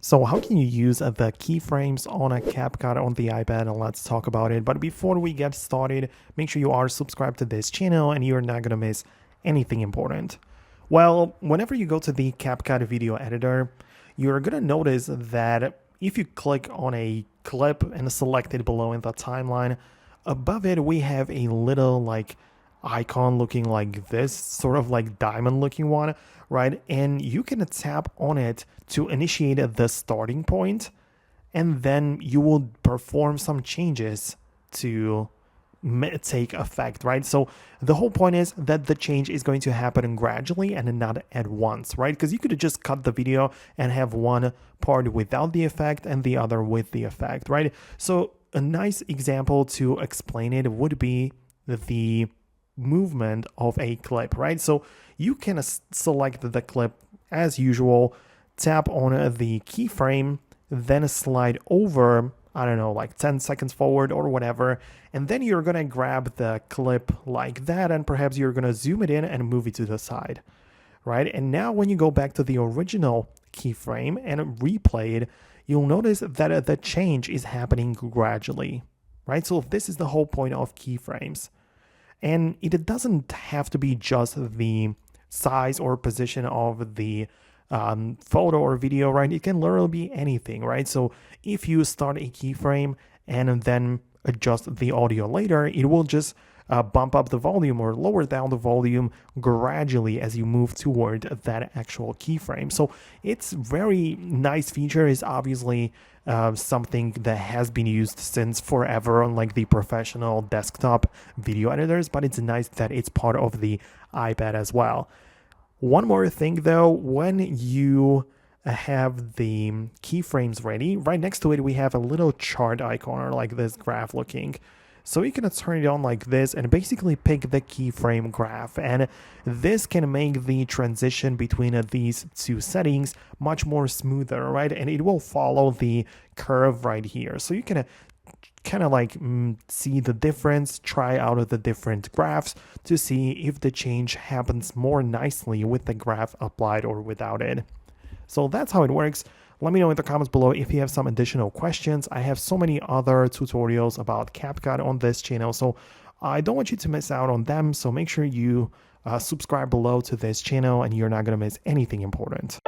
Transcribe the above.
So how can you use the keyframes on a Capcut on the iPad, and let's talk about it. But before we get started, make sure you are subscribed to this channel and you're not going to miss anything important. Well, whenever you go to the Capcut video editor, you're going to notice that if you click on a clip and select it below in the timeline, above it we have a little icon looking like this, sort of like diamond looking one, right? And you can tap on it to initiate the starting point, and then you will perform some changes to take effect, right? So the whole point is that the change is going to happen gradually and not at once, right? Because you could just cut the video and have one part without the effect and the other with the effect, right? So a nice example to explain it would be the movement of a clip, right? So you can select the clip as usual, tap on the keyframe, then slide over, I don't know, like 10 seconds forward or whatever, and then you're gonna grab the clip like that, and perhaps you're gonna zoom it in and move it to the side, right? And now when you go back to the original keyframe and replay it, you'll notice that the change is happening gradually, right? So this is the whole point of keyframes. And it doesn't have to be just the size or position of the photo or video, right? It can literally be anything, right? So if you start a keyframe and then adjust the audio later, it will just bump up the volume or lower down the volume gradually as you move toward that actual keyframe. So it's very nice feature. Is obviously something that has been used since forever on like the professional desktop video editors, but it's nice that it's part of the iPad as well. One more thing though, when you have the keyframes ready, right next to it we have a little chart icon, or like this graph looking. So you can turn it on like this and basically pick the keyframe graph, and this can make the transition between these two settings much more smoother, right? And it will follow the curve right here. So you can kind of like see the difference, try out the different graphs to see if the change happens more nicely with the graph applied or without it. So that's how it works. Let me know in the comments below if you have some additional questions. I have so many other tutorials about Capcut on this channel, so I don't want you to miss out on them. So make sure you subscribe below to this channel and you're not going to miss anything important.